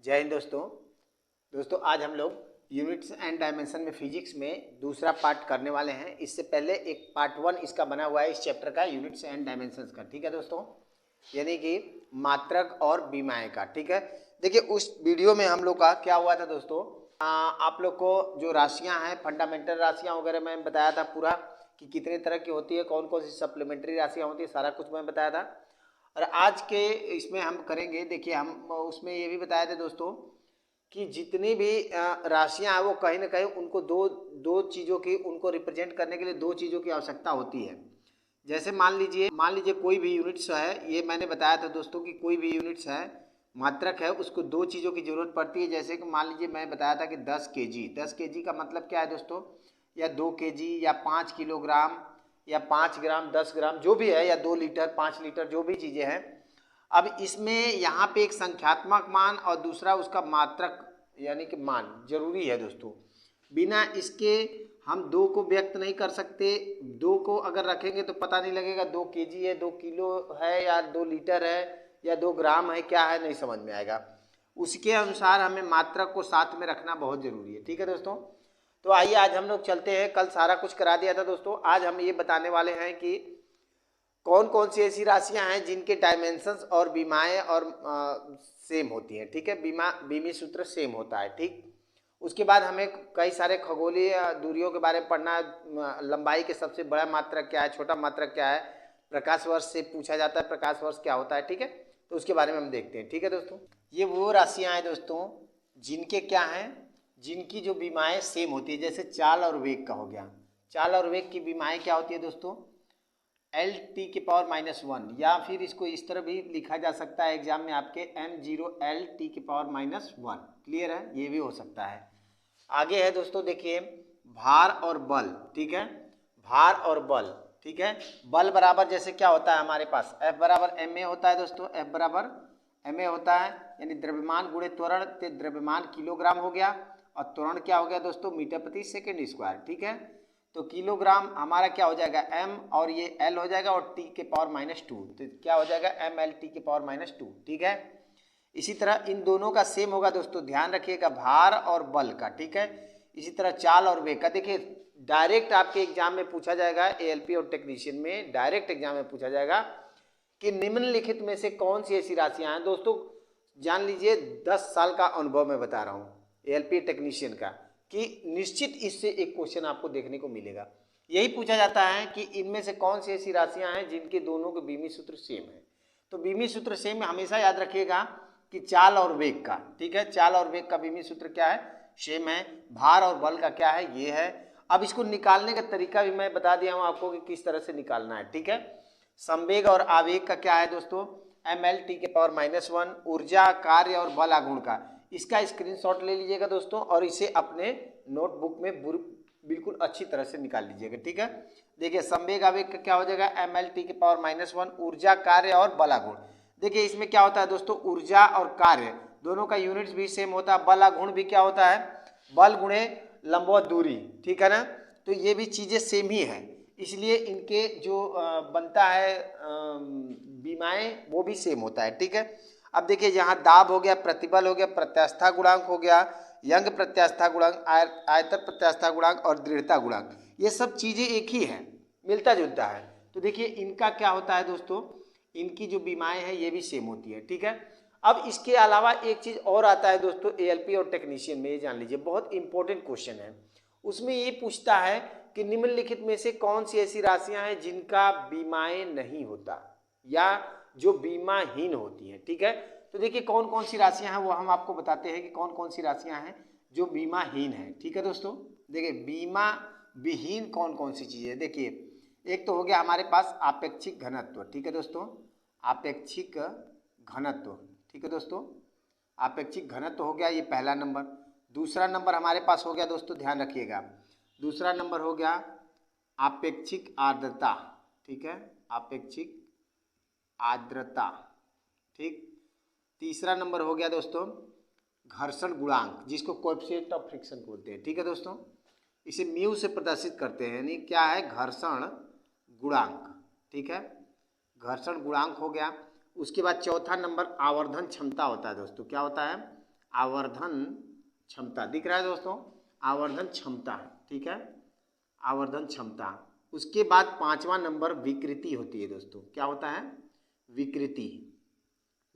जय हिंद दोस्तों आज हम लोग यूनिट्स एंड डायमेंशन में फिजिक्स में दूसरा पार्ट करने वाले हैं। इससे पहले एक पार्ट 1 इसका बना हुआ है इस चैप्टर का, यूनिट्स एंड डायमेंशंस का। ठीक है दोस्तों, यानी कि मात्रक और बीमाएँ का। ठीक है, देखिए उस वीडियो में हम लोग का क्या हुआ था दोस्तों, आप लोग को जो राशियाँ हैं, फंडामेंटल राशियाँ वगैरह मैं बताया था पूरा कि कितने तरह की होती है, कौन कौन सी सप्लीमेंट्री राशियाँ होती है, सारा कुछ मैं बताया था। और आज के इसमें हम करेंगे, देखिए हम उसमें ये भी बताए थे दोस्तों कि जितनी भी राशियां हैं वो कहीं ना कहीं उनको दो चीज़ों की, उनको रिप्रेजेंट करने के लिए दो चीज़ों की आवश्यकता होती है। जैसे मान लीजिए कोई भी यूनिट्स है, ये मैंने बताया था दोस्तों कि कोई भी यूनिट्स है, मात्रक है, उसको दो चीज़ों की ज़रूरत पड़ती है। जैसे कि मान लीजिए मैं बताया था कि 10 केजी का मतलब क्या है दोस्तों, या 2 केजी या 5 किलोग्राम या 5 ग्राम 10 ग्राम जो भी है, या 2 लीटर 5 लीटर जो भी चीज़ें हैं। अब इसमें यहाँ पे एक संख्यात्मक मान और दूसरा उसका मात्रक यानी कि मान जरूरी है दोस्तों। बिना इसके हम दो को व्यक्त नहीं कर सकते। दो को अगर रखेंगे तो पता नहीं लगेगा 2 केजी है, 2 किलो है, या 2 लीटर है, या 2 ग्राम है, क्या है नहीं समझ में आएगा। उसके अनुसार हमें मात्रक को साथ में रखना बहुत जरूरी है। ठीक है दोस्तों, तो आइए आज हम लोग चलते हैं। कल सारा कुछ करा दिया था दोस्तों, आज हम ये बताने वाले हैं कि कौन कौन सी ऐसी राशियां हैं जिनके डायमेंशंस और बीमाएँ और सेम होती हैं। ठीक है, बीमी सूत्र सेम होता है। ठीक, उसके बाद हमें कई सारे खगोलीय दूरियों के बारे में पढ़ना। लंबाई के सबसे बड़ा मात्रक क्या है, छोटा मात्रक क्या है, प्रकाश वर्ष से पूछा जाता है प्रकाश वर्ष क्या होता है। ठीक है, तो उसके बारे में हम देखते हैं। ठीक है दोस्तों, ये वो राशियाँ हैं दोस्तों जिनके क्या हैं, जिनकी जो बीमाएँ सेम होती है। जैसे चाल और वेग का हो गया, चाल और वेग की बीमाएँ क्या होती है दोस्तों, L⁻⁻1, या फिर इसको इस तरह भी लिखा जा सकता है एग्जाम में आपके m0L⁻⁻1। क्लियर है, ये भी हो सकता है। आगे है दोस्तों, देखिए भार और बल। ठीक है, भार और बल। ठीक है, बल बराबर जैसे क्या होता है हमारे पास, F बराबर ma होता है दोस्तों, F बराबर ma होता है, यानी द्रव्यमान गुणे त्वरण, द्रव्यमान किलोग्राम हो गया और त्वरण क्या हो गया दोस्तों, मीटर प्रति सेकेंड स्क्वायर। ठीक है, तो किलोग्राम हमारा क्या हो जाएगा m, और ये l हो जाएगा, और t⁻², तो क्या हो जाएगा mLt⁻²। ठीक है, इसी तरह इन दोनों का सेम होगा दोस्तों, ध्यान रखिएगा, भार और बल का। ठीक है, इसी तरह चाल और वेग का। देखिए डायरेक्ट आपके एग्जाम में पूछा जाएगा, एएलपी और टेक्नीशियन में डायरेक्ट एग्जाम में पूछा जाएगा कि निम्नलिखित में से कौन सी ऐसी राशियां हैं। दोस्तों जान लीजिए 10 साल का अनुभव मैं बता रहा हूँ एएलपी टेक्नीशियन का, कि निश्चित इससे एक क्वेश्चन आपको देखने को मिलेगा। यही पूछा जाता है कि इनमें से कौन सी ऐसी राशियां हैं जिनके दोनों के बीमी सूत्र सेम है। तो बीमी सूत्र सेम हमेशा याद रखिएगा कि चाल और वेग का। ठीक है, चाल और वेग का बीमी सूत्र क्या है, सेम है। भार और बल का क्या है, ये है। अब इसको निकालने का तरीका भी मैं बता दिया हूँ आपको कि किस तरह से निकालना है। ठीक है, संवेग और आवेग का क्या है दोस्तों, mLt⁻⁻1। ऊर्जा, कार्य और बल आघूर्ण का, इसका स्क्रीनशॉट ले लीजिएगा दोस्तों और इसे अपने नोटबुक में बिल्कुल अच्छी तरह से निकाल लीजिएगा। ठीक है, देखिए संवेग आवेग का क्या हो जाएगा, mLt⁻⁻1। ऊर्जा, कार्य और बल आघूर्ण। देखिए इसमें क्या होता है दोस्तों, ऊर्जा और कार्य दोनों का यूनिट्स भी सेम होता है। बल आघूर्ण भी क्या होता है, बल गुणे लंबवत दूरी। ठीक है ना, तो ये भी चीजें सेम ही है, इसलिए इनके जो बनता है बीमाएँ वो भी सेम होता है। ठीक है, अब देखिए यहाँ दाब हो गया, प्रतिबल हो गया, प्रत्यास्था गुणांक हो गया, यंग प्रत्यास्था गुणांक, आयतन प्रत्यास्था गुणांक और दृढ़ता गुणांक, ये सब चीजें एक ही है, मिलता जुलता है। तो देखिए इनका क्या होता है दोस्तों, इनकी जो बीमाएँ हैं ये भी सेम होती है। ठीक है, अब इसके अलावा एक चीज और आता है दोस्तों एएलपी और टेक्नीशियन में, ये जान लीजिए बहुत इंपॉर्टेंट क्वेश्चन है। उसमें ये पूछता है कि निम्नलिखित में से कौन सी ऐसी राशियां हैं जिनका बीमाएँ नहीं होता या जो बीमाहीन होती हैं। ठीक है, तो देखिए कौन कौन सी राशियां हैं वो हम आपको बताते हैं कि कौन कौन सी राशियां हैं जो बीमाहीन हैं। ठीक है दोस्तों, देखिए बीमा विहीन कौन कौन सी चीज़ें हैं। देखिए एक तो हो गया हमारे पास आपेक्षिक घनत्व। ठीक है दोस्तों, आपेक्षिक घनत्व। ठीक है दोस्तों, आपेक्षिक घनत्व हो गया, ये पहला नंबर। दूसरा नंबर हमारे पास हो गया दोस्तों, ध्यान रखिएगा, दूसरा नंबर हो गया आपेक्षिक आर्द्रता। ठीक है, आपेक्षिक आर्द्रता। ठीक, तीसरा नंबर हो गया दोस्तों घर्षण गुणांक, जिसको कोएफिशिएंट ऑफ फ्रिक्शन बोलते हैं। ठीक है दोस्तों, इसे म्यू से प्रदर्शित करते हैं, यानी क्या है, घर्षण गुणांक। ठीक है, घर्षण गुणांक हो गया। उसके बाद चौथा नंबर आवर्धन क्षमता होता है दोस्तों, क्या होता है, आवर्धन क्षमता दिख रहा है दोस्तों, आवर्धन क्षमता, ठीक है, आवर्धन क्षमता। उसके बाद 5वां नंबर विकृति होती है दोस्तों। क्या होता है? विकृति,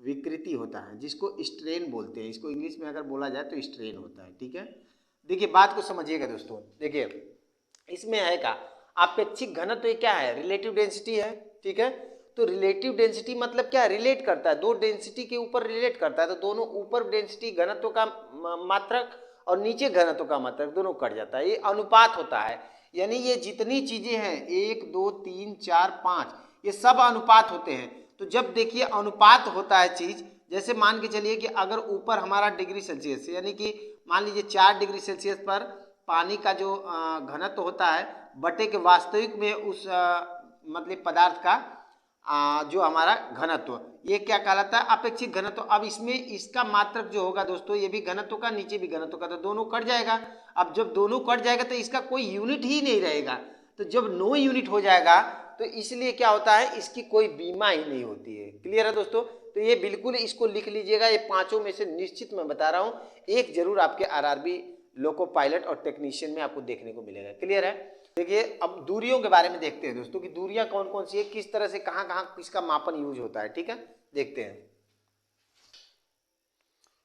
विकृति होता है जिसको स्ट्रेन बोलते हैं। इसको इंग्लिश में अगर बोला जाए तो स्ट्रेन होता है, ठीक है। देखिए बात को समझिएगा दोस्तों, देखिए इसमें है क्या, अपेक्षिक घनत्व ये क्या है, रिलेटिव डेंसिटी है, ठीक है। तो रिलेटिव डेंसिटी मतलब क्या है, रिलेट करता है, दो डेंसिटी के ऊपर रिलेट करता है। तो दोनों ऊपर डेंसिटी घनत्व का मात्रक और नीचे घनत्व का मात्रक दोनों कट जाता है, ये अनुपात होता है। यानी ये जितनी चीजें हैं 1 2 3 4 5 ये सब अनुपात होते हैं। तो जब देखिए अनुपात होता है चीज, जैसे मान के चलिए कि अगर ऊपर हमारा डिग्री सेल्सियस यानी कि मान लीजिए 4 डिग्री सेल्सियस पर पानी का जो घनत्व होता है बटे के वास्तविक में उस मतलब पदार्थ का जो हमारा घनत्व, ये क्या कहलाता है, अपेक्षित घनत्व। अब इसमें इसका मात्रक जो होगा दोस्तों, ये भी घनत्व का नीचे भी घनत्व का, तो दोनों कट जाएगा। अब जब दोनों कट जाएगा तो इसका कोई यूनिट ही नहीं रहेगा। तो जब नो यूनिट हो जाएगा तो इसलिए क्या होता है, इसकी कोई बीमा ही नहीं होती है। क्लियर है दोस्तों? तो ये बिल्कुल इसको लिख लीजिएगा, ये पांचों में से निश्चित मैं बता रहा हूँ एक जरूर आपके आरआरबी लोको पायलट और टेक्नीशियन में आपको देखने को मिलेगा। क्लियर है? देखिए अब दूरियों के बारे में देखते हैं दोस्तों कि दूरियां कौन कौन सी है, किस तरह से कहाँ कहाँ किसका मापन यूज होता है, ठीक है, देखते हैं।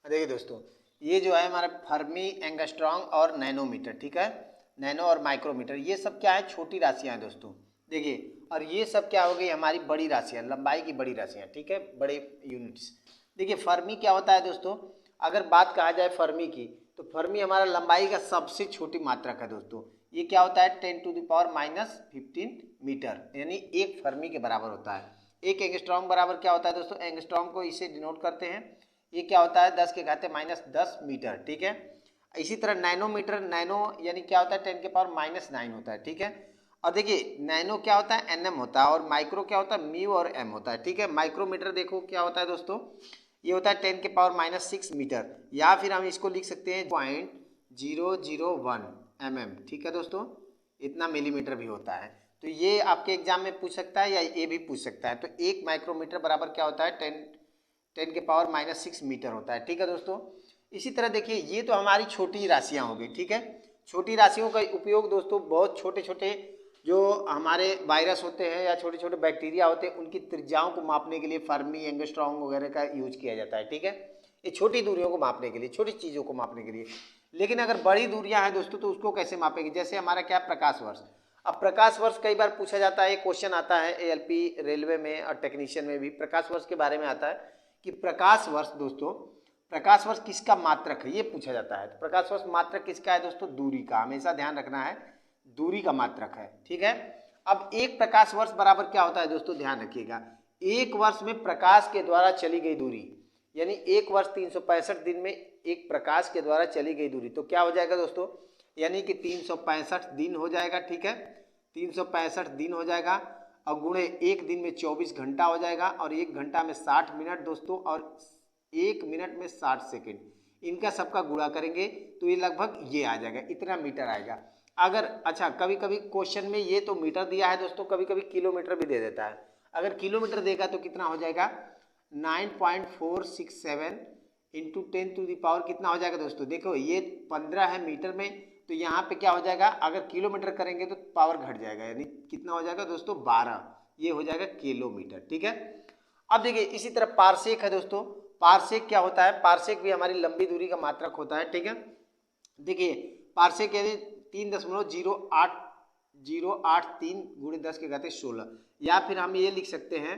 देखिए दोस्तों ये जो है हमारा फर्मी, एंगस्ट्रॉम और नैनोमीटर, ठीक है, नैनो और माइक्रोमीटर, ये सब क्या है, छोटी राशियां हैं दोस्तों। देखिए और ये सब क्या हो गई, हमारी बड़ी राशियां, लंबाई की बड़ी राशियां, ठीक है, बड़े यूनिट्स। देखिए फर्मी क्या होता है दोस्तों, अगर बात कहा जाए फर्मी की, तो फर्मी हमारा लंबाई का सबसे छोटी मात्रक है दोस्तों। ये क्या होता है 10⁻⁻15 मीटर, यानी एक फर्मी के बराबर होता है। एक एंगस्ट्रॉम बराबर क्या होता है दोस्तों, एंगस्ट्रॉम को इसे डिनोट करते हैं, ये क्या होता है 10⁻⁻10 मीटर, ठीक है। इसी तरह नैनोमीटर, नैनो यानी क्या होता है 10⁻⁹ होता है, ठीक है। और देखिए नैनो क्या होता है nm होता है, और माइक्रो क्या होता है म्यू और m होता है, ठीक है। माइक्रोमीटर देखो क्या होता है दोस्तों, ये होता है 10⁻⁻6 मीटर, या फिर हम इसको लिख सकते हैं 0.001 mm, ठीक है दोस्तों, इतना मिलीमीटर भी होता है। तो ये आपके एग्जाम में पूछ सकता है या ये भी पूछ सकता है। तो एक माइक्रोमीटर बराबर क्या होता है 10⁻⁻6 मीटर होता है, ठीक है दोस्तों। इसी तरह देखिए ये तो हमारी छोटी राशियां हो गई, ठीक है। छोटी राशियों का उपयोग दोस्तों बहुत छोटे छोटे जो हमारे वायरस होते हैं या छोटे छोटे बैक्टीरिया होते हैं उनकी त्रिज्याओं को मापने के लिए फर्मी, एंगस्ट्रॉम वगैरह का यूज किया जाता है, ठीक है। ये छोटी दूरियों को मापने के लिए, छोटी चीज़ों को मापने के लिए। लेकिन अगर बड़ी दूरियां हैं दोस्तों तो उसको कैसे मापेंगे, जैसे हमारा क्या प्रकाश वर्ष। अब प्रकाश वर्ष कई बार पूछा जाता है, क्वेश्चन आता है ALP रेलवे में और टेक्नीशियन में भी प्रकाश वर्ष के बारे में आता है कि प्रकाश वर्ष दोस्तों, प्रकाश वर्ष किसका मात्रक है ये पूछा जाता है। तो प्रकाश वर्ष मात्रक किसका है दोस्तों, दूरी का, हमेशा ध्यान रखना है दूरी का मात्रक है, ठीक है। अब एक प्रकाश वर्ष बराबर क्या होता है दोस्तों, ध्यान रखिएगा, एक वर्ष में प्रकाश के द्वारा चली गई दूरी, यानी एक वर्ष 365 दिन में एक प्रकाश के द्वारा चली गई दूरी, तो क्या हो जाएगा दोस्तों, यानी कि 365 दिन हो जाएगा, ठीक है, 365 दिन हो जाएगा, और गुणे एक दिन में 24 घंटा हो जाएगा, और एक घंटा में 60 मिनट दोस्तों, और एक मिनट में 60 सेकेंड, इनका सबका गुणा करेंगे तो ये लगभग ये आ जाएगा, इतना मीटर आएगा। अगर अच्छा कभी कभी क्वेश्चन में ये तो मीटर दिया है दोस्तों, कभी कभी किलोमीटर भी दे देता है। अगर किलोमीटर देगा तो कितना हो जाएगा 9.467 इंटू 10⁻, कितना हो जाएगा दोस्तों, देखो ये 15 है मीटर में, तो यहाँ पे क्या हो जाएगा, अगर किलोमीटर करेंगे तो पावर घट जाएगा, यानी कितना हो जाएगा दोस्तों 12, ये हो जाएगा किलोमीटर, ठीक है। अब देखिए इसी तरह पारसेक है दोस्तों, पारसेक क्या होता है, पारसेक भी हमारी लंबी दूरी का मात्रक होता है, ठीक है। देखिए पारसेक यानी 3.08083 गुणे 10⁻16, या फिर हम ये लिख सकते हैं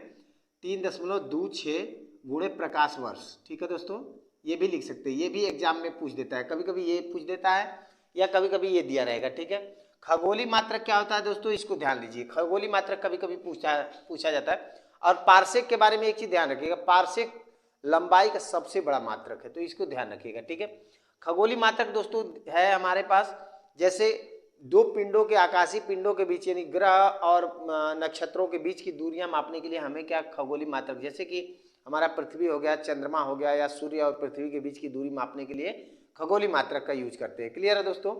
3.26 गुणे प्रकाश वर्ष, ठीक है दोस्तों, ये भी लिख सकते हैं, ये भी एग्जाम में पूछ देता है, कभी कभी ये पूछ देता है या कभी कभी ये दिया रहेगा, ठीक है। खगोलीय मात्रक क्या होता है दोस्तों, इसको ध्यान दीजिए, खगोलीय मात्रक कभी कभी पूछा जाता है। और पारसेक के बारे में एक चीज ध्यान रखिएगा, पारसेक लंबाई का सबसे बड़ा मात्रक है, तो इसको ध्यान रखिएगा, ठीक है। खगोलीय मात्रक दोस्तों है हमारे पास, जैसे दो पिंडों के, आकाशीय पिंडों के बीच यानी ग्रह और नक्षत्रों के बीच की दूरियां मापने के लिए हमें क्या खगोलीय मात्रक, जैसे कि हमारा पृथ्वी हो गया, चंद्रमा हो गया, या सूर्य और पृथ्वी के बीच की दूरी मापने के लिए खगोलीय मात्रक का यूज करते हैं। क्लियर है दोस्तों?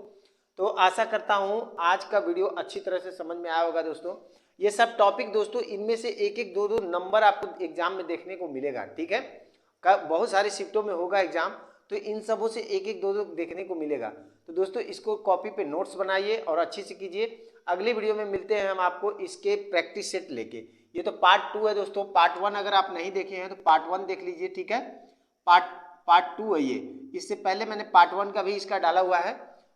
तो आशा करता हूं आज का वीडियो अच्छी तरह से समझ में आया होगा दोस्तों। ये सब टॉपिक दोस्तों, इनमें से एक एक दो दो नंबर आपको एग्जाम में देखने को मिलेगा, ठीक है। बहुत सारी शिफ्टों में होगा एग्जाम, तो इन सबों से एक एक दो दो देखने को मिलेगा। तो दोस्तों इसको कॉपी पे नोट्स बनाइए और अच्छे से कीजिए। अगली वीडियो में मिलते हैं हम आपको इसके प्रैक्टिस सेट लेके। ये तो पार्ट 2 है दोस्तों, पार्ट 1 अगर आप नहीं देखे हैं तो पार्ट 1 देख लीजिए, ठीक है। पार्ट 2 है ये, इससे पहले मैंने पार्ट 1 का भी इसका डाला हुआ है,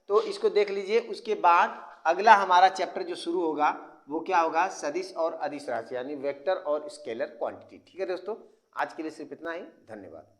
तो इसको देख लीजिए। उसके बाद अगला हमारा चैप्टर जो शुरू होगा वो क्या होगा, सदिश और अदिश राशि यानी वेक्टर और स्केलर क्वांटिटी। ठीक है दोस्तों, आज के लिए सिर्फ इतना ही, धन्यवाद।